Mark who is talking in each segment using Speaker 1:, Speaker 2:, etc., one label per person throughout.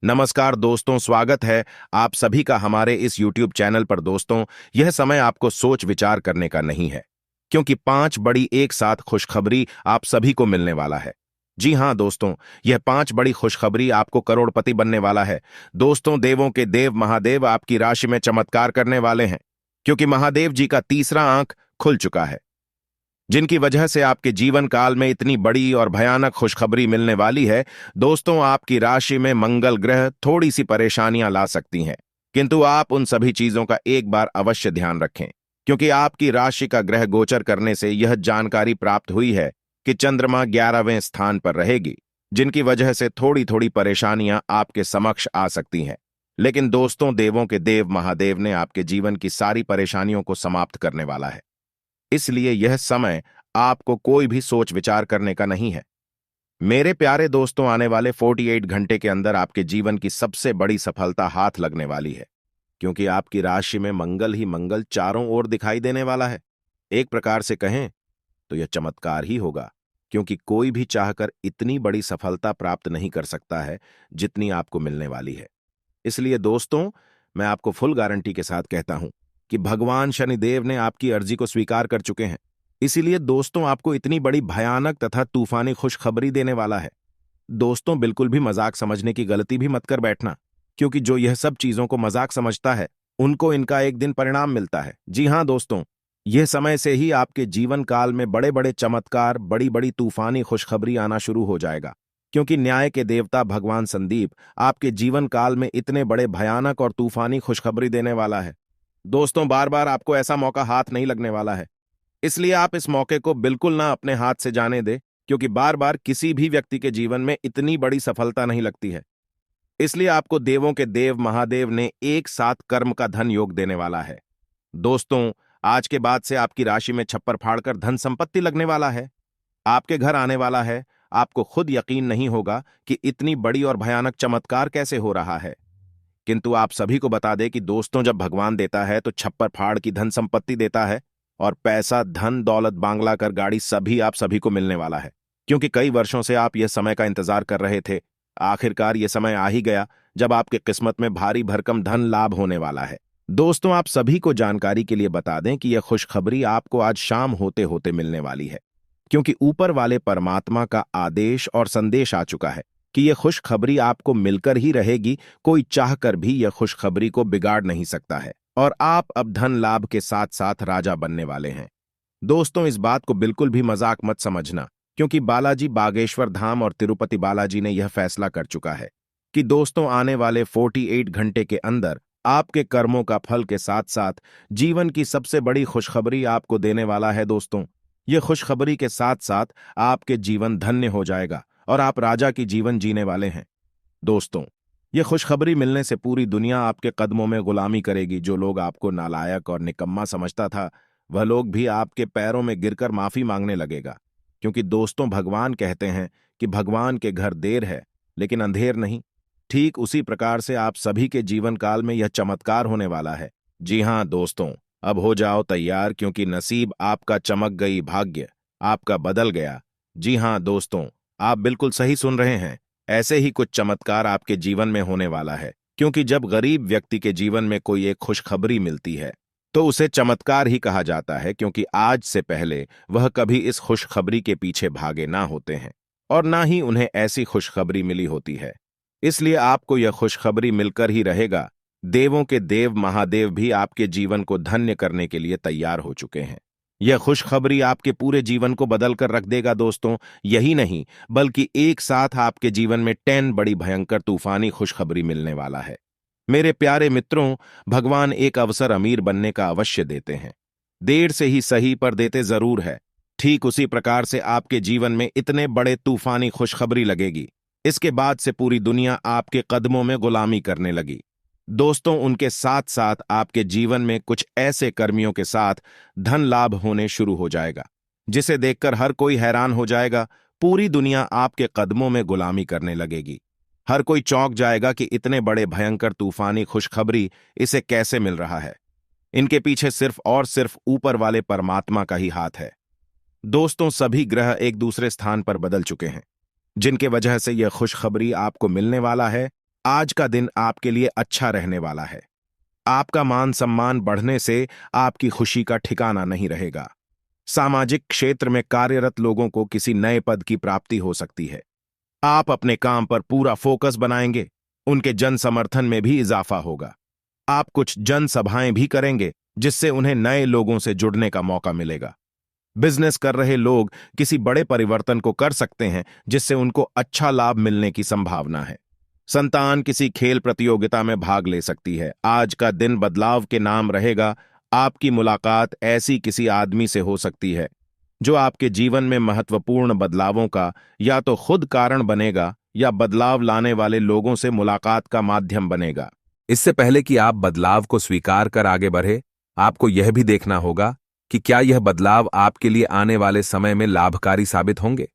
Speaker 1: नमस्कार दोस्तों, स्वागत है आप सभी का हमारे इस YouTube चैनल पर। दोस्तों, यह समय आपको सोच विचार करने का नहीं है, क्योंकि 5 बड़ी एक साथ खुशखबरी आप सभी को मिलने वाला है। जी हां दोस्तों, यह 5 बड़ी खुशखबरी आपको करोड़पति बनने वाला है। दोस्तों, देवों के देव महादेव आपकी राशि में चमत्कार करने वाले हैं, क्योंकि महादेव जी का तीसरा आंख खुल चुका है, जिनकी वजह से आपके जीवन काल में इतनी बड़ी और भयानक खुशखबरी मिलने वाली है। दोस्तों, आपकी राशि में मंगल ग्रह थोड़ी सी परेशानियां ला सकती हैं, किंतु आप उन सभी चीजों का एक बार अवश्य ध्यान रखें, क्योंकि आपकी राशि का ग्रह गोचर करने से यह जानकारी प्राप्त हुई है कि चंद्रमा 11वें स्थान पर रहेगी, जिनकी वजह से थोड़ी थोड़ी परेशानियां आपके समक्ष आ सकती हैं। लेकिन दोस्तों, देवों के देव महादेव ने आपके जीवन की सारी परेशानियों को समाप्त करने वाला है, इसलिए यह समय आपको कोई भी सोच विचार करने का नहीं है। मेरे प्यारे दोस्तों, आने वाले 48 घंटे के अंदर आपके जीवन की सबसे बड़ी सफलता हाथ लगने वाली है, क्योंकि आपकी राशि में मंगल ही मंगल चारों ओर दिखाई देने वाला है। एक प्रकार से कहें तो यह चमत्कार ही होगा, क्योंकि कोई भी चाहकर इतनी बड़ी सफलता प्राप्त नहीं कर सकता है जितनी आपको मिलने वाली है। इसलिए दोस्तों, मैं आपको फुल गारंटी के साथ कहता हूं कि भगवान शनिदेव ने आपकी अर्जी को स्वीकार कर चुके हैं। इसीलिए दोस्तों, आपको इतनी बड़ी भयानक तथा तूफानी खुशखबरी देने वाला है। दोस्तों, बिल्कुल भी मजाक समझने की गलती भी मत कर बैठना, क्योंकि जो यह सब चीजों को मजाक समझता है, उनको इनका एक दिन परिणाम मिलता है। जी हां दोस्तों, यह समय से ही आपके जीवन काल में बड़े बड़े चमत्कार, बड़ी बड़ी तूफानी खुशखबरी आना शुरू हो जाएगा, क्योंकि न्याय के देवता भगवान संदीप आपके जीवन काल में इतने बड़े भयानक और तूफानी खुशखबरी देने वाला है। दोस्तों, बार बार आपको ऐसा मौका हाथ नहीं लगने वाला है, इसलिए आप इस मौके को बिल्कुल ना अपने हाथ से जाने दें, क्योंकि बार बार किसी भी व्यक्ति के जीवन में इतनी बड़ी सफलता नहीं लगती है। इसलिए आपको देवों के देव महादेव ने एक साथ कर्म का धन योग देने वाला है। दोस्तों, आज के बाद से आपकी राशि में छप्पर फाड़कर धन संपत्ति लगने वाला है, आपके घर आने वाला है। आपको खुद यकीन नहीं होगा कि इतनी बड़ी और भयानक चमत्कार कैसे हो रहा है। किंतु आप सभी को बता दें कि दोस्तों, जब भगवान देता है तो छप्पर फाड़ की धन संपत्ति देता है, और पैसा, धन, दौलत, बांग्ला, कर, गाड़ी सभी आप सभी को मिलने वाला है, क्योंकि कई वर्षों से आप यह समय का इंतजार कर रहे थे। आखिरकार यह समय आ ही गया जब आपके किस्मत में भारी भरकम धन लाभ होने वाला है। दोस्तों, आप सभी को जानकारी के लिए बता दें कि यह खुशखबरी आपको आज शाम होते होते मिलने वाली है, क्योंकि ऊपर वाले परमात्मा का आदेश और संदेश आ चुका है कि यह खुशखबरी आपको मिलकर ही रहेगी। कोई चाहकर भी यह खुशखबरी को बिगाड़ नहीं सकता है, और आप अब धन लाभ के साथ साथ राजा बनने वाले हैं। दोस्तों, इस बात को बिल्कुल भी मजाक मत समझना, क्योंकि बालाजी बागेश्वर धाम और तिरुपति बालाजी ने यह फैसला कर चुका है कि दोस्तों, आने वाले 48 घंटे के अंदर आपके कर्मों का फल के साथ साथ जीवन की सबसे बड़ी खुशखबरी आपको देने वाला है। दोस्तों, यह खुशखबरी के साथ साथ आपके जीवन धन्य हो जाएगा और आप राजा की जीवन जीने वाले हैं। दोस्तों, यह खुशखबरी मिलने से पूरी दुनिया आपके कदमों में गुलामी करेगी। जो लोग आपको नालायक और निकम्मा समझता था, वह लोग भी आपके पैरों में गिरकर माफी मांगने लगेगा, क्योंकि दोस्तों, भगवान कहते हैं कि भगवान के घर देर है लेकिन अंधेर नहीं। ठीक उसी प्रकार से आप सभी के जीवन काल में यह चमत्कार होने वाला है। जी हां दोस्तों, अब हो जाओ तैयार, क्योंकि नसीब आपका चमक गई, भाग्य आपका बदल गया। जी हां दोस्तों, आप बिल्कुल सही सुन रहे हैं। ऐसे ही कुछ चमत्कार आपके जीवन में होने वाला है, क्योंकि जब गरीब व्यक्ति के जीवन में कोई एक खुशखबरी मिलती है तो उसे चमत्कार ही कहा जाता है, क्योंकि आज से पहले वह कभी इस खुशखबरी के पीछे भागे ना होते हैं, और ना ही उन्हें ऐसी खुशखबरी मिली होती है। इसलिए आपको यह खुशखबरी मिलकर ही रहेगा। देवों के देव महादेव भी आपके जीवन को धन्य करने के लिए तैयार हो चुके हैं। यह खुशखबरी आपके पूरे जीवन को बदल कर रख देगा। दोस्तों, यही नहीं, बल्कि एक साथ आपके जीवन में 10 बड़ी भयंकर तूफानी खुशखबरी मिलने वाला है। मेरे प्यारे मित्रों, भगवान एक अवसर अमीर बनने का अवश्य देते हैं, देर से ही सही पर देते जरूर है। ठीक उसी प्रकार से आपके जीवन में इतने बड़े तूफानी खुशखबरी लगेगी, इसके बाद से पूरी दुनिया आपके कदमों में गुलामी करने लगी। दोस्तों, उनके साथ साथ आपके जीवन में कुछ ऐसे कर्मियों के साथ धन लाभ होने शुरू हो जाएगा, जिसे देखकर हर कोई हैरान हो जाएगा। पूरी दुनिया आपके कदमों में गुलामी करने लगेगी। हर कोई चौंक जाएगा कि इतने बड़े भयंकर तूफानी खुशखबरी इसे कैसे मिल रहा है। इनके पीछे सिर्फ और सिर्फ ऊपर वाले परमात्मा का ही हाथ है। दोस्तों, सभी ग्रह एक दूसरे स्थान पर बदल चुके हैं, जिनके वजह से यह खुशखबरी आपको मिलने वाला है। आज का दिन आपके लिए अच्छा रहने वाला है। आपका मान सम्मान बढ़ने से आपकी खुशी का ठिकाना नहीं रहेगा। सामाजिक क्षेत्र में कार्यरत लोगों को किसी नए पद की प्राप्ति हो सकती है। आप अपने काम पर पूरा फोकस बनाएंगे। उनके जन समर्थन में भी इजाफा होगा। आप कुछ जन सभाएं भी करेंगे जिससे उन्हें नए लोगों से जुड़ने का मौका मिलेगा। बिजनेस कर रहे लोग किसी बड़े परिवर्तन को कर सकते हैं जिससे उनको अच्छा लाभ मिलने की संभावना है। संतान किसी खेल प्रतियोगिता में भाग ले सकती है। आज का दिन बदलाव के नाम रहेगा। आपकी मुलाकात ऐसी किसी आदमी से हो सकती है जो आपके जीवन में महत्वपूर्ण बदलावों का या तो खुद कारण बनेगा या बदलाव लाने वाले लोगों से मुलाकात का माध्यम बनेगा।
Speaker 2: इससे पहले कि आप बदलाव को स्वीकार कर आगे बढ़े, आपको यह भी देखना होगा कि क्या यह बदलाव आपके लिए आने वाले समय में लाभकारी साबित होंगे।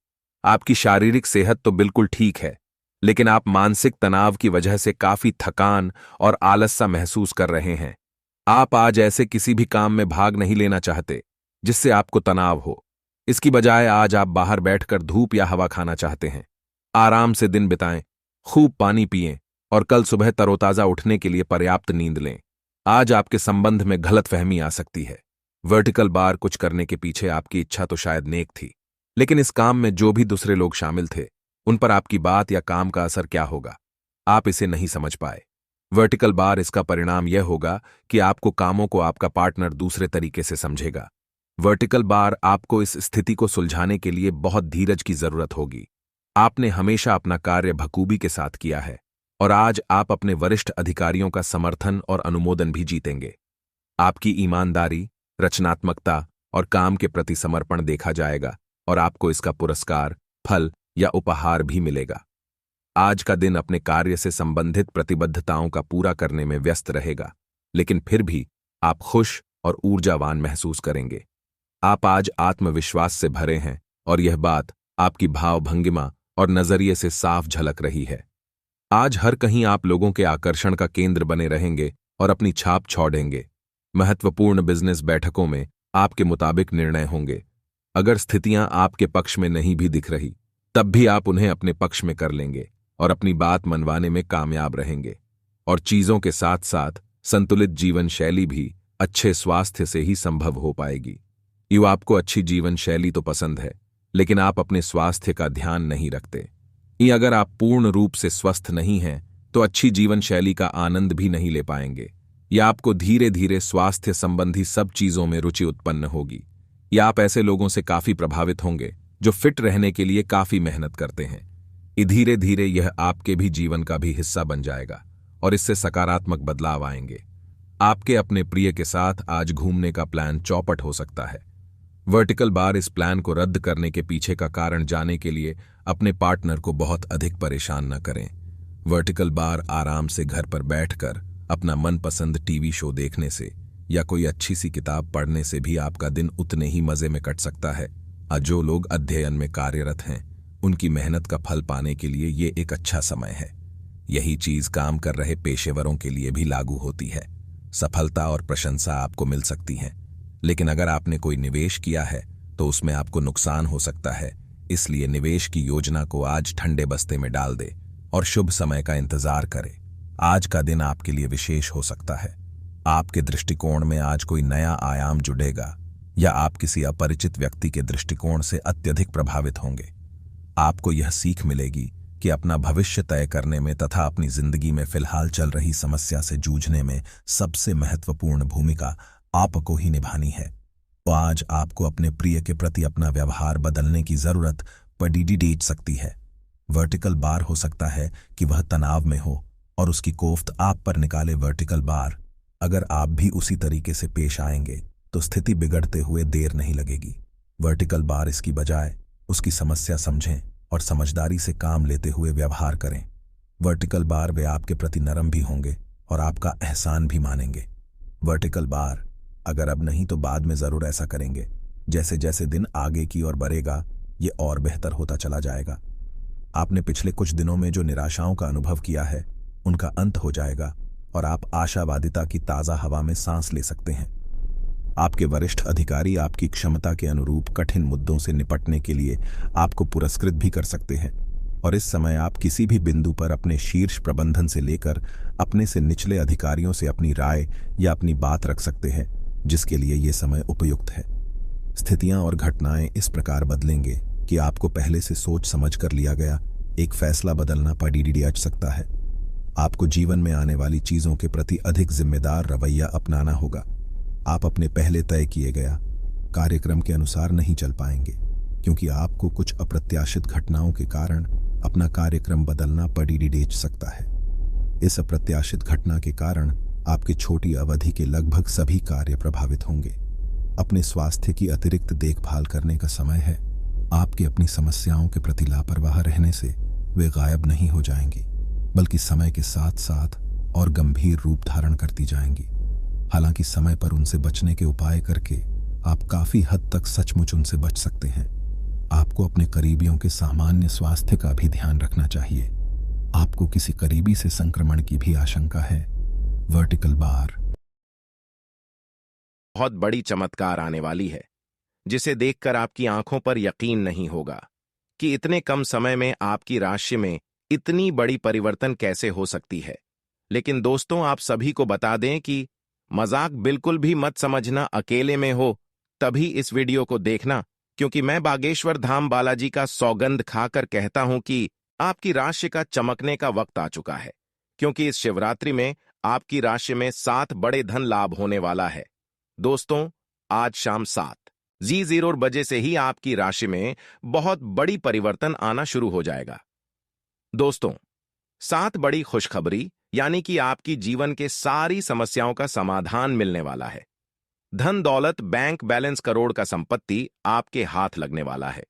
Speaker 2: आपकी शारीरिक सेहत तो बिल्कुल ठीक है, लेकिन आप मानसिक तनाव की वजह से काफी थकान और आलस सा महसूस कर रहे हैं। आप आज ऐसे किसी भी काम में भाग नहीं लेना चाहते जिससे आपको तनाव हो। इसकी बजाय आज आप बाहर बैठकर धूप या हवा खाना चाहते हैं। आराम से दिन बिताएं, खूब पानी पिएं और कल सुबह तरोताजा उठने के लिए पर्याप्त नींद लें। आज आपके संबंध में गलतफहमी आ सकती है। वर्टिकल बार कुछ करने के पीछे आपकी इच्छा तो शायद नेक थी, लेकिन इस काम में जो भी दूसरे लोग शामिल थे उन पर आपकी बात या काम का असर क्या होगा, आप इसे नहीं समझ पाए। वर्टिकल बार इसका परिणाम यह होगा कि आपको कामों को आपका पार्टनर दूसरे तरीके से समझेगा। वर्टिकल बार आपको इस स्थिति को सुलझाने के लिए बहुत धीरज की जरूरत होगी। आपने हमेशा अपना कार्य बखूबी के साथ किया है और आज आप अपने वरिष्ठ अधिकारियों का समर्थन और अनुमोदन भी जीतेंगे। आपकी ईमानदारी, रचनात्मकता और काम के प्रति समर्पण देखा जाएगा और आपको इसका पुरस्कार, फल या उपहार भी मिलेगा। आज का दिन अपने कार्य से संबंधित प्रतिबद्धताओं का पूरा करने में व्यस्त रहेगा, लेकिन फिर भी आप खुश और ऊर्जावान महसूस करेंगे। आप आज आत्मविश्वास से भरे हैं और यह बात आपकी भाव-भंगिमा और नजरिए से साफ झलक रही है। आज हर कहीं आप लोगों के आकर्षण का केंद्र बने रहेंगे और अपनी छाप छोड़ेंगे। महत्वपूर्ण बिजनेस बैठकों में आपके मुताबिक निर्णय होंगे। अगर स्थितियां आपके पक्ष में नहीं भी दिख रही, तब भी आप उन्हें अपने पक्ष में कर लेंगे और अपनी बात मनवाने में कामयाब रहेंगे। और चीजों के साथ साथ संतुलित जीवन शैली भी अच्छे स्वास्थ्य से ही संभव हो पाएगी। आपको अच्छी जीवन शैली तो पसंद है, लेकिन आप अपने स्वास्थ्य का ध्यान नहीं रखते। अगर आप पूर्ण रूप से स्वस्थ नहीं हैं, तो अच्छी जीवन शैली का आनंद भी नहीं ले पाएंगे। या आपको धीरे धीरे स्वास्थ्य संबंधी सब चीजों में रुचि उत्पन्न होगी। या आप ऐसे लोगों से काफी प्रभावित होंगे जो फिट रहने के लिए काफी मेहनत करते हैं। धीरे धीरे यह आपके भी जीवन का भी हिस्सा बन जाएगा और इससे सकारात्मक बदलाव आएंगे। आपके अपने प्रिय के साथ आज घूमने का प्लान चौपट हो सकता है। वर्टिकल बार इस प्लान को रद्द करने के पीछे का कारण जानने के लिए अपने पार्टनर को बहुत अधिक परेशान न करें। वर्टिकल बार आराम से घर पर बैठकर अपना मनपसंद टीवी शो देखने से या कोई अच्छी सी किताब पढ़ने से भी आपका दिन उतने ही मजे में कट सकता है। जो लोग अध्ययन में कार्यरत हैं, उनकी मेहनत का फल पाने के लिए ये एक अच्छा समय है। यही चीज काम कर रहे पेशेवरों के लिए भी लागू होती है। सफलता और प्रशंसा आपको मिल सकती हैं, लेकिन अगर आपने कोई निवेश किया है तो उसमें आपको नुकसान हो सकता है। इसलिए निवेश की योजना को आज ठंडे बस्ते में डाल दे और शुभ समय का इंतजार करें। आज का दिन आपके लिए विशेष हो सकता है। आपके दृष्टिकोण में आज कोई नया आयाम जुड़ेगा या आप किसी अपरिचित व्यक्ति के दृष्टिकोण से अत्यधिक प्रभावित होंगे। आपको यह सीख मिलेगी कि अपना भविष्य तय करने में तथा अपनी जिंदगी में फिलहाल चल रही समस्या से जूझने में सबसे महत्वपूर्ण भूमिका आपको ही निभानी है। तो आज आपको अपने प्रिय के प्रति अपना व्यवहार बदलने की जरूरत पड़ सकती है। वर्टिकल बार हो सकता है कि वह तनाव में हो और उसकी कोफ्त आप पर निकाले। वर्टिकल बार, अगर आप भी उसी तरीके से पेश आएंगे तो स्थिति बिगड़ते हुए देर नहीं लगेगी। वर्टिकल बार इसकी बजाय उसकी समस्या समझें और समझदारी से काम लेते हुए व्यवहार करें। वर्टिकल बार वे आपके प्रति नरम भी होंगे और आपका एहसान भी मानेंगे। वर्टिकल बार, अगर अब नहीं तो बाद में जरूर ऐसा करेंगे। जैसे जैसे दिन आगे की ओर बढ़ेगा, ये और बेहतर होता चला जाएगा। आपने पिछले कुछ दिनों में जो निराशाओं का अनुभव किया है, उनका अंत हो जाएगा और आप आशावादिता की ताज़ा हवा में सांस ले सकते हैं। आपके वरिष्ठ अधिकारी आपकी क्षमता के अनुरूप कठिन मुद्दों से निपटने के लिए आपको पुरस्कृत भी कर सकते हैं।
Speaker 3: और इस समय आप किसी भी बिंदु पर अपने शीर्ष प्रबंधन से लेकर अपने से निचले अधिकारियों से अपनी राय या अपनी बात रख सकते हैं, जिसके लिए ये समय उपयुक्त है। स्थितियां और घटनाएं इस प्रकार बदलेंगे कि आपको पहले से सोच समझ कर लिया गया एक फैसला बदलना पड़ सकता है। आपको जीवन में आने वाली चीजों के प्रति अधिक जिम्मेदार रवैया अपनाना होगा। आप अपने पहले तय किए गया कार्यक्रम के अनुसार नहीं चल पाएंगे, क्योंकि आपको कुछ अप्रत्याशित घटनाओं के कारण अपना कार्यक्रम बदलना पड़ सकता है। इस अप्रत्याशित घटना के कारण आपके छोटी अवधि के लगभग सभी कार्य प्रभावित होंगे। अपने स्वास्थ्य की अतिरिक्त देखभाल करने का समय है। आपके अपनी समस्याओं के प्रति लापरवाह रहने से वे गायब नहीं हो जाएंगी, बल्कि समय के साथ साथ और गंभीर रूप धारण करती जाएंगी। हालांकि समय पर उनसे बचने के उपाय करके आप काफी हद तक सचमुच उनसे बच सकते हैं। आपको अपने करीबियों के सामान्य स्वास्थ्य का भी ध्यान रखना चाहिए। आपको किसी करीबी से संक्रमण की भी आशंका है। वर्टिकल बार
Speaker 1: बहुत बड़ी चमत्कार आने वाली है, जिसे देखकर आपकी आंखों पर यकीन नहीं होगा कि इतने कम समय में आपकी राशि में इतनी बड़ी परिवर्तन कैसे हो सकती है। लेकिन दोस्तों, आप सभी को बता दें कि मजाक बिल्कुल भी मत समझना। अकेले में हो तभी इस वीडियो को देखना, क्योंकि मैं बागेश्वर धाम बालाजी का सौगंध खाकर कहता हूं कि आपकी राशि का चमकने का वक्त आ चुका है। क्योंकि इस शिवरात्रि में आपकी राशि में 7 बड़े धन लाभ होने वाला है। दोस्तों, आज शाम 7:00 बजे से ही आपकी राशि में बहुत बड़ी परिवर्तन आना शुरू हो जाएगा। दोस्तों, 7 बड़ी खुशखबरी, यानी कि आपकी जीवन के सारी समस्याओं का समाधान मिलने वाला है। धन दौलत, बैंक बैलेंस, करोड़ का संपत्ति आपके हाथ लगने वाला है।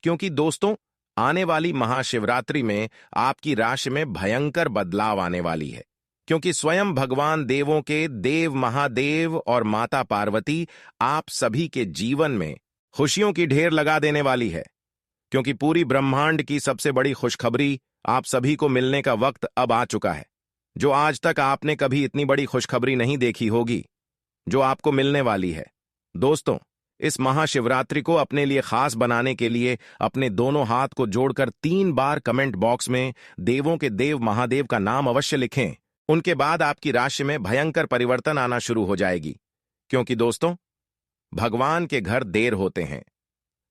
Speaker 1: क्योंकि दोस्तों, आने वाली महाशिवरात्रि में आपकी राशि में भयंकर बदलाव आने वाली है। क्योंकि स्वयं भगवान देवों के देव महादेव और माता पार्वती आप सभी के जीवन में खुशियों की ढेर लगा देने वाली है। क्योंकि पूरी ब्रह्मांड की सबसे बड़ी खुशखबरी आप सभी को मिलने का वक्त अब आ चुका है। जो आज तक आपने कभी इतनी बड़ी खुशखबरी नहीं देखी होगी, जो आपको मिलने वाली है। दोस्तों, इस महाशिवरात्रि को अपने लिए खास बनाने के लिए अपने दोनों हाथ को जोड़कर 3 बार कमेंट बॉक्स में देवों के देव महादेव का नाम अवश्य लिखें। उनके बाद आपकी राशि में भयंकर परिवर्तन आना शुरू हो जाएगी। क्योंकि दोस्तों, भगवान के घर देर होते हैं,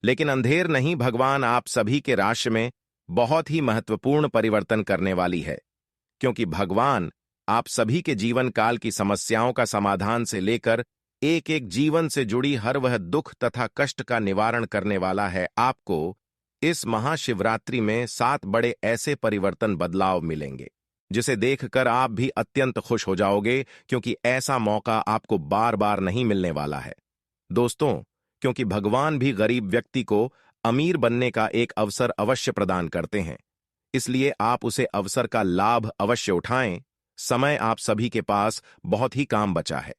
Speaker 1: लेकिन अंधेर नहीं। भगवान आप सभी के राशि में बहुत ही महत्वपूर्ण परिवर्तन करने वाली है। क्योंकि भगवान आप सभी के जीवन काल की समस्याओं का समाधान से लेकर एक एक जीवन से जुड़ी हर वह दुख तथा कष्ट का निवारण करने वाला है। आपको इस महाशिवरात्रि में 7 बड़े ऐसे परिवर्तन बदलाव मिलेंगे, जिसे देखकर आप भी अत्यंत खुश हो जाओगे। क्योंकि ऐसा मौका आपको बार बार नहीं मिलने वाला है। दोस्तों, क्योंकि भगवान भी गरीब व्यक्ति को अमीर बनने का एक अवसर अवश्य प्रदान करते हैं, इसलिए आप उसे अवसर का लाभ अवश्य उठाएं। समय आप सभी के पास बहुत ही काम बचा है।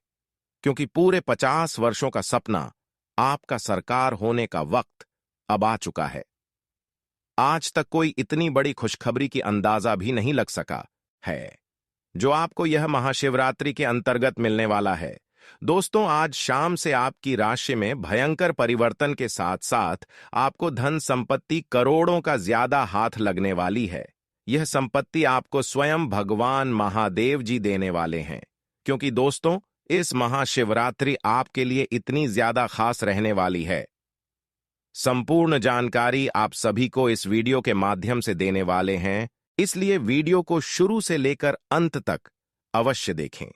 Speaker 1: क्योंकि पूरे 50 वर्षों का सपना आपका सरकार होने का वक्त अब आ चुका है। आज तक कोई इतनी बड़ी खुशखबरी की अंदाजा भी नहीं लग सका है, जो आपको यह महाशिवरात्रि के अंतर्गत मिलने वाला है। दोस्तों, आज शाम से आपकी राशि में भयंकर परिवर्तन के साथ साथ आपको धन संपत्ति करोड़ों का ज्यादा हाथ लगने वाली है। यह संपत्ति आपको स्वयं भगवान महादेव जी देने वाले हैं। क्योंकि दोस्तों, इस महाशिवरात्रि आपके लिए इतनी ज्यादा खास रहने वाली है। संपूर्ण जानकारी आप सभी को इस वीडियो के माध्यम से देने वाले हैं, इसलिए वीडियो को शुरू से लेकर अंत तक अवश्य देखें।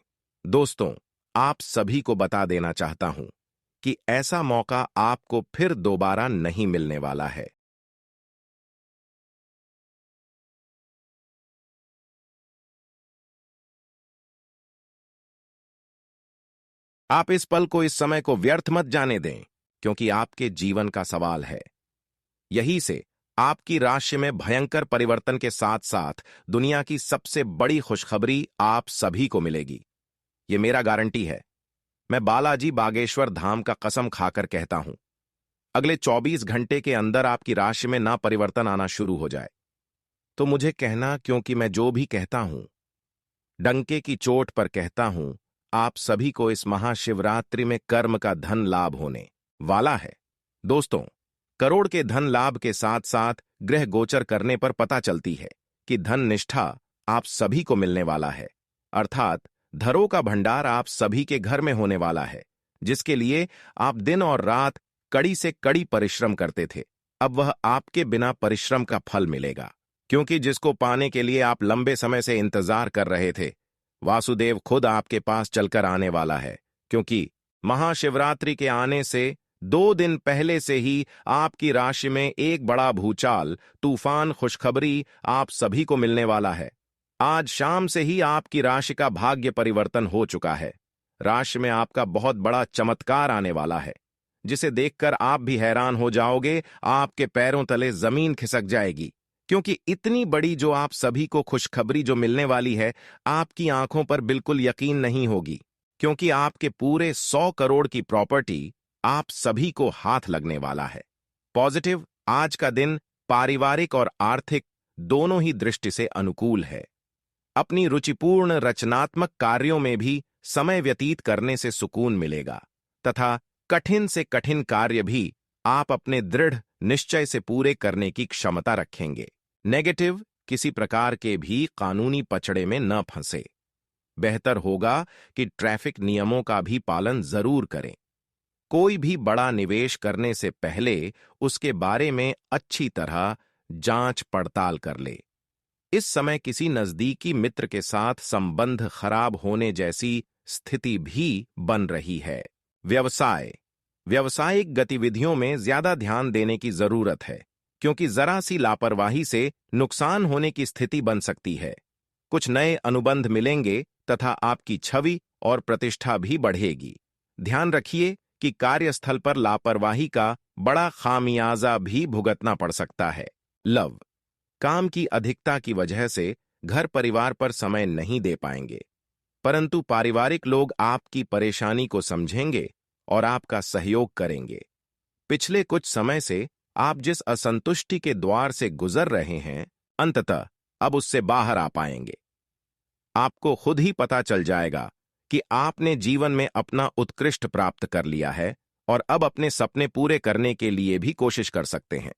Speaker 1: दोस्तों, आप सभी को बता देना चाहता हूं कि ऐसा मौका आपको फिर दोबारा नहीं मिलने वाला है। आप इस पल को, इस समय को व्यर्थ मत जाने दें, क्योंकि आपके जीवन का सवाल है। यही से आपकी राशि में भयंकर परिवर्तन के साथ साथ दुनिया की सबसे बड़ी खुशखबरी आप सभी को मिलेगी। यह मेरा गारंटी है। मैं बालाजी बागेश्वर धाम का कसम खाकर कहता हूं, अगले 24 घंटे के अंदर आपकी राशि में ना परिवर्तन आना शुरू हो जाए तो मुझे कहना, क्योंकि मैं जो भी कहता हूं डंके की चोट पर कहता हूं। आप सभी को इस महाशिवरात्रि में कर्म का धन लाभ होने वाला है। दोस्तों, करोड़ के धन लाभ के साथ साथ ग्रह गोचर करने पर पता चलती है कि धन निष्ठा आप सभी को मिलने वाला है, अर्थात धरों का भंडार आप सभी के घर में होने वाला है, जिसके लिए आप दिन और रात कड़ी से कड़ी परिश्रम करते थे। अब वह आपके बिना परिश्रम का फल मिलेगा, क्योंकि जिसको पाने के लिए आप लंबे समय से इंतजार कर रहे थे, वासुदेव खुद आपके पास चलकर आने वाला है। क्योंकि महाशिवरात्रि के आने से 2 दिन पहले से ही आपकी राशि में एक बड़ा भूचाल, तूफान खुशखबरी आप सभी को मिलने वाला है। आज शाम से ही आपकी राशि का भाग्य परिवर्तन हो चुका है। राशि में आपका बहुत बड़ा चमत्कार आने वाला है, जिसे देखकर आप भी हैरान हो जाओगे। आपके पैरों तले जमीन खिसक जाएगी, क्योंकि इतनी बड़ी जो आप सभी को खुशखबरी जो मिलने वाली है, आपकी आंखों पर बिल्कुल यकीन नहीं होगी, क्योंकि आपके पूरे 100 करोड़ की प्रॉपर्टी आप सभी को हाथ लगने वाला है। पॉजिटिव, आज का दिन पारिवारिक और आर्थिक दोनों ही दृष्टि से अनुकूल है। अपनी रुचिपूर्ण रचनात्मक कार्यों में भी समय व्यतीत करने से सुकून मिलेगा तथा कठिन से कठिन कार्य भी आप अपने दृढ़ निश्चय से पूरे करने की क्षमता रखेंगे। नेगेटिव, किसी प्रकार के भी कानूनी पचड़े में न फंसे। बेहतर होगा कि ट्रैफिक नियमों का भी पालन जरूर करें। कोई भी बड़ा निवेश करने से पहले उसके बारे में अच्छी तरह जांच पड़ताल कर ले। इस समय किसी नजदीकी मित्र के साथ संबंध खराब होने जैसी स्थिति भी बन रही है। व्यवसाय, व्यावसायिक गतिविधियों में ज्यादा ध्यान देने की जरूरत है, क्योंकि जरा सी लापरवाही से नुकसान होने की स्थिति बन सकती है। कुछ नए अनुबंध मिलेंगे तथा आपकी छवि और प्रतिष्ठा भी बढ़ेगी। ध्यान रखिए कि कार्यस्थल पर लापरवाही का बड़ा खामियाजा भी भुगतना पड़ सकता है। लव, काम की अधिकता की वजह से घर परिवार पर समय नहीं दे पाएंगे, परंतु पारिवारिक लोग आपकी परेशानी को समझेंगे और आपका सहयोग करेंगे। पिछले कुछ समय से आप जिस असंतुष्टि के द्वार से गुजर रहे हैं, अंततः अब उससे बाहर आ पाएंगे। आपको खुद ही पता चल जाएगा कि आपने जीवन में अपना उत्कृष्ट प्राप्त कर लिया है और अब अपने सपने पूरे करने के लिए भी कोशिश कर सकते हैं।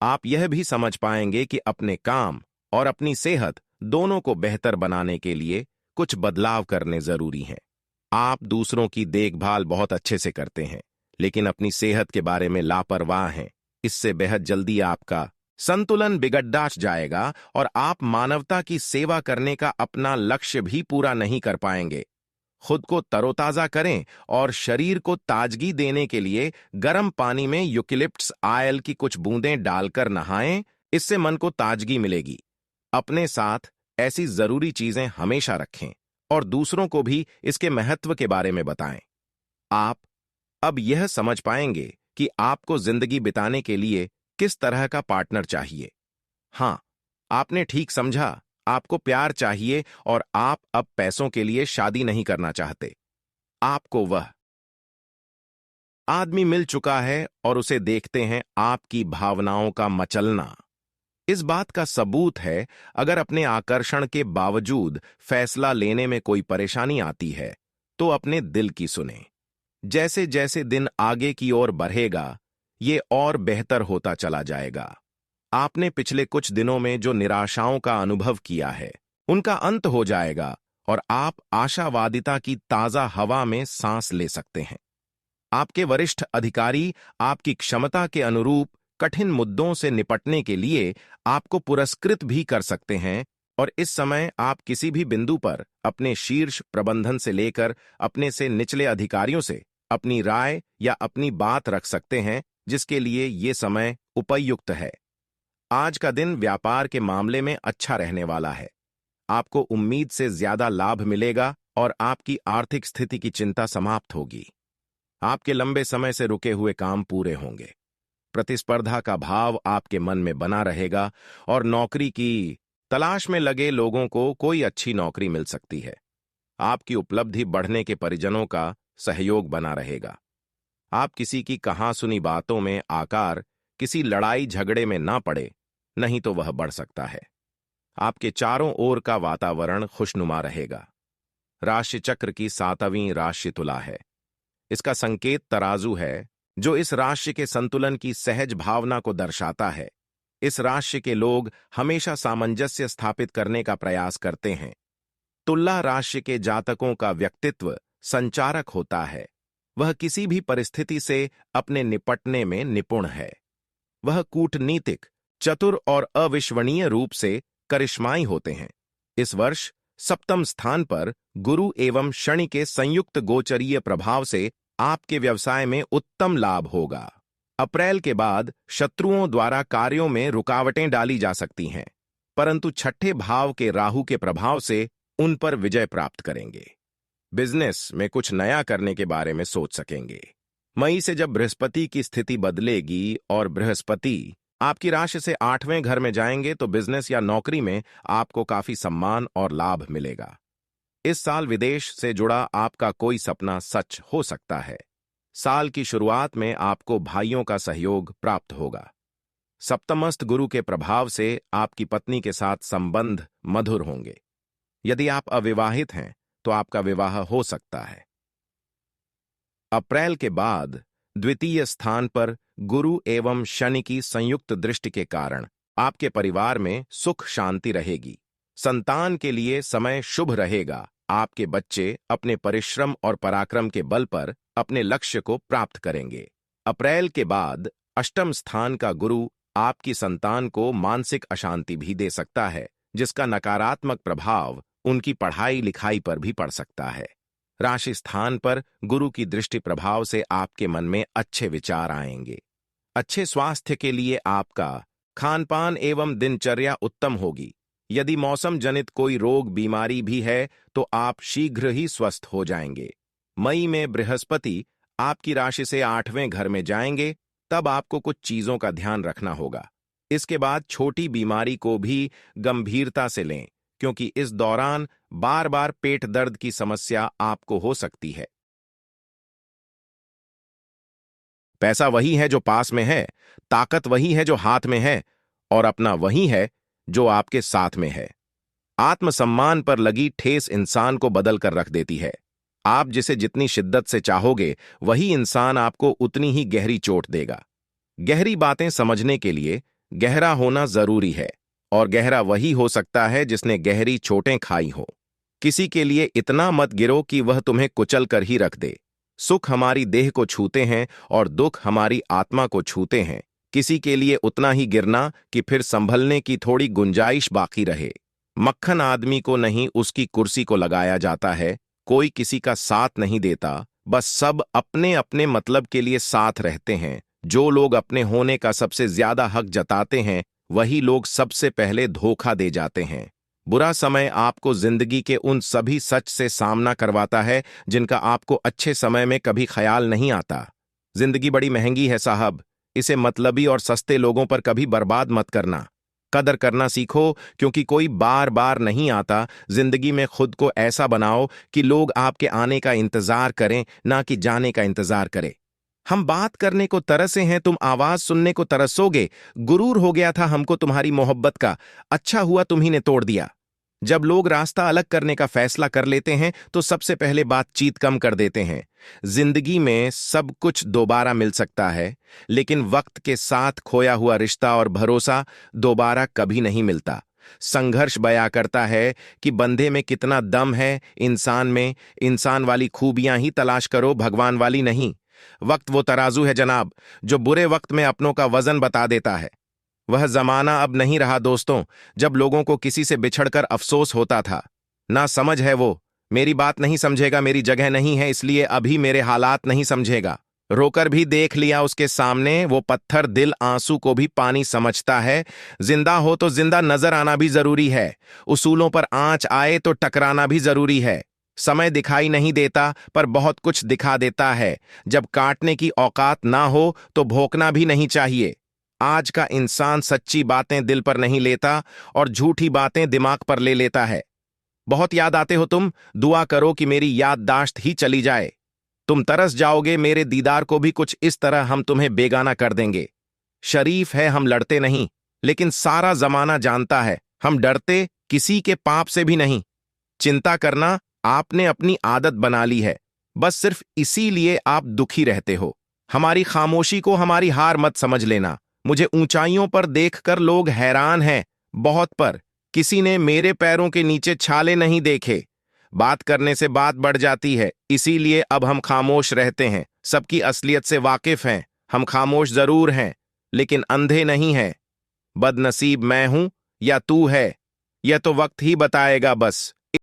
Speaker 1: आप यह भी समझ पाएंगे कि अपने काम और अपनी सेहत दोनों को बेहतर बनाने के लिए कुछ बदलाव करने जरूरी हैं। आप दूसरों की देखभाल बहुत अच्छे से करते हैं, लेकिन अपनी सेहत के बारे में लापरवाह हैं। इससे बेहद जल्दी आपका संतुलन बिगड़ जाएगा और आप मानवता की सेवा करने का अपना लक्ष्य भी पूरा नहीं कर पाएंगे। खुद को तरोताजा करें और शरीर को ताजगी देने के लिए गर्म पानी में यूकेलिप्टस ऑयल की कुछ बूंदें डालकर नहाएं। इससे मन को ताजगी मिलेगी। अपने साथ ऐसी जरूरी चीजें हमेशा रखें और दूसरों को भी इसके महत्व के बारे में बताएं। आप अब यह समझ पाएंगे कि आपको जिंदगी बिताने के लिए किस तरह का पार्टनर चाहिए। हां, आपने ठीक समझा, आपको प्यार चाहिए और आप अब पैसों के लिए शादी नहीं करना चाहते। आपको वह आदमी मिल चुका है और उसे देखते हैं आपकी भावनाओं का मचलना। इस बात का सबूत है, अगर अपने आकर्षण के बावजूद फैसला लेने में कोई परेशानी आती है तो अपने दिल की सुने। जैसे जैसे दिन आगे की ओर बढ़ेगा, ये और बेहतर होता चला जाएगा। आपने पिछले कुछ दिनों में जो निराशाओं का अनुभव किया है, उनका अंत हो जाएगा और आप आशावादिता की ताजा हवा में सांस ले सकते हैं। आपके वरिष्ठ अधिकारी आपकी क्षमता के अनुरूप कठिन मुद्दों से निपटने के लिए आपको पुरस्कृत भी कर सकते हैं और इस समय आप किसी भी बिंदु पर अपने शीर्ष प्रबंधन से लेकर अपने से निचले अधिकारियों से अपनी राय या अपनी बात रख सकते हैं, जिसके लिए ये समय उपयुक्त है। आज का दिन व्यापार के मामले में अच्छा रहने वाला है। आपको उम्मीद से ज्यादा लाभ मिलेगा और आपकी आर्थिक स्थिति की चिंता समाप्त होगी। आपके लंबे समय से रुके हुए काम पूरे होंगे। प्रतिस्पर्धा का भाव आपके मन में बना रहेगा और नौकरी की तलाश में लगे लोगों को कोई अच्छी नौकरी मिल सकती है। आपकी उपलब्धि बढ़ने के परिजनों का सहयोग बना रहेगा। आप किसी की कहां सुनी बातों में आकर किसी लड़ाई झगड़े में ना पड़े, नहीं तो वह बढ़ सकता है। आपके चारों ओर का वातावरण खुशनुमा रहेगा। राशि चक्र की 7वीं राशि तुला है। इसका संकेत तराजू है, जो इस राशि के संतुलन की सहज भावना को दर्शाता है। इस राशि के लोग हमेशा सामंजस्य स्थापित करने का प्रयास करते हैं। तुला राशि के जातकों का व्यक्तित्व संचारक होता है। वह किसी भी परिस्थिति से अपने निपटने में निपुण है। वह कूटनीतिक, चतुर और अविश्वसनीय रूप से करिश्माई होते हैं। इस वर्ष सप्तम स्थान पर गुरु एवं शनि के संयुक्त गोचरीय प्रभाव से आपके व्यवसाय में उत्तम लाभ होगा। अप्रैल के बाद शत्रुओं द्वारा कार्यों में रुकावटें डाली जा सकती हैं, परंतु छठे भाव के राहु के प्रभाव से उन पर विजय प्राप्त करेंगे। बिजनेस में कुछ नया करने के बारे में सोच सकेंगे। मई से जब बृहस्पति की स्थिति बदलेगी और बृहस्पति आपकी राशि से 8वें घर में जाएंगे तो बिजनेस या नौकरी में आपको काफी सम्मान और लाभ मिलेगा। इस साल विदेश से जुड़ा आपका कोई सपना सच हो सकता है। साल की शुरुआत में आपको भाइयों का सहयोग प्राप्त होगा। सप्तमस्थ गुरु के प्रभाव से आपकी पत्नी के साथ संबंध मधुर होंगे। यदि आप अविवाहित हैं तो आपका विवाह हो सकता है। अप्रैल के बाद द्वितीय स्थान पर गुरु एवं शनि की संयुक्त दृष्टि के कारण आपके परिवार में सुख शांति रहेगी। संतान के लिए समय शुभ रहेगा। आपके बच्चे अपने परिश्रम और पराक्रम के बल पर अपने लक्ष्य को प्राप्त करेंगे। अप्रैल के बाद अष्टम स्थान का गुरु आपकी संतान को मानसिक अशांति भी दे सकता है, जिसका नकारात्मक प्रभाव उनकी पढ़ाई लिखाई पर भी पड़ सकता है। राशि स्थान पर गुरु की दृष्टि प्रभाव से आपके मन में अच्छे विचार आएंगे। अच्छे स्वास्थ्य के लिए आपका खानपान एवं दिनचर्या उत्तम होगी। यदि मौसम जनित कोई रोग बीमारी भी है तो आप शीघ्र ही स्वस्थ हो जाएंगे। मई में बृहस्पति आपकी राशि से 8वें घर में जाएंगे, तब आपको कुछ चीजों का ध्यान रखना होगा। इसके बाद छोटी बीमारी को भी गंभीरता से लें, क्योंकि इस दौरान बार बार पेट दर्द की समस्या आपको हो सकती है। पैसा वही है जो पास में है, ताकत वही है जो हाथ में है, और अपना वही है जो आपके साथ में है। आत्मसम्मान पर लगी ठेस इंसान को बदल कर रख देती है। आप जिसे जितनी शिद्दत से चाहोगे, वही इंसान आपको उतनी ही गहरी चोट देगा। गहरी बातें समझने के लिए गहरा होना जरूरी है, और गहरा वही हो सकता है जिसने गहरी चोटें खाई हो। किसी के लिए इतना मत गिरो कि वह तुम्हें कुचल कर ही रख दे। सुख हमारी देह को छूते हैं और दुख हमारी आत्मा को छूते हैं। किसी के लिए उतना ही गिरना कि फिर संभलने की थोड़ी गुंजाइश बाकी रहे। मक्खन आदमी को नहीं, उसकी कुर्सी को लगाया जाता है। कोई किसी का साथ नहीं देता, बस सब अपने अपने मतलब के लिए साथ रहते हैं। जो लोग अपने होने का सबसे ज्यादा हक जताते हैं, वही लोग सबसे पहले धोखा दे जाते हैं। बुरा समय आपको जिंदगी के उन सभी सच से सामना करवाता है जिनका आपको अच्छे समय में कभी ख्याल नहीं आता। जिंदगी बड़ी महंगी है साहब, इसे मतलबी और सस्ते लोगों पर कभी बर्बाद मत करना। कदर करना सीखो, क्योंकि कोई बार बार नहीं आता। जिंदगी में खुद को ऐसा बनाओ कि लोग आपके आने का इंतजार करें, ना कि जाने का इंतजार करें। हम बात करने को तरसे हैं, तुम आवाज सुनने को तरसोगे। गुरूर हो गया था हमको तुम्हारी मोहब्बत का, अच्छा हुआ तुम्ही ने तोड़ दिया। जब लोग रास्ता अलग करने का फैसला कर लेते हैं तो सबसे पहले बातचीत कम कर देते हैं। जिंदगी में सब कुछ दोबारा मिल सकता है, लेकिन वक्त के साथ खोया हुआ रिश्ता और भरोसा दोबारा कभी नहीं मिलता। संघर्ष बयां करता है कि बंदे में कितना दम है। इंसान में इंसान वाली खूबियां ही तलाश करो, भगवान वाली नहीं। वक्त वो तराजू है जनाब, जो बुरे वक्त में अपनों का वजन बता देता है। वह जमाना अब नहीं रहा दोस्तों, जब लोगों को किसी से बिछड़कर अफसोस होता था। ना समझ है वो, मेरी बात नहीं समझेगा, मेरी जगह नहीं है, इसलिए अभी मेरे हालात नहीं समझेगा। रोकर भी देख लिया उसके सामने, वो पत्थर दिल आंसू को भी पानी समझता है। जिंदा हो तो जिंदा नजर आना भी जरूरी है। उसूलों पर आंच आए तो टकराना भी जरूरी है। समय दिखाई नहीं देता, पर बहुत कुछ दिखा देता है। जब काटने की औकात ना हो तो भोंकना भी नहीं चाहिए। आज का इंसान सच्ची बातें दिल पर नहीं लेता और झूठी बातें दिमाग पर ले लेता है। बहुत याद आते हो तुम, दुआ करो कि मेरी याददाश्त ही चली जाए। तुम तरस जाओगे मेरे दीदार को भी, कुछ इस तरह हम तुम्हें बेगाना कर देंगे। शरीफ है हम लड़ते नहीं, लेकिन सारा जमाना जानता है हम डरते किसी के पाप से भी नहीं। चिंता करना आपने अपनी आदत बना ली है, बस सिर्फ इसीलिए आप दुखी रहते हो। हमारी खामोशी को हमारी हार मत समझ लेना। मुझे ऊंचाइयों पर देखकर लोग हैरान हैं, बहुत पर किसी ने मेरे पैरों के नीचे छाले नहीं देखे। बात करने से बात बढ़ जाती है, इसीलिए अब हम खामोश रहते हैं। सबकी असलियत से वाकिफ हैं। हम खामोश जरूर हैं, लेकिन अंधे नहीं हैं। बदनसीब मैं हूं या तू है, यह तो वक्त ही बताएगा बस।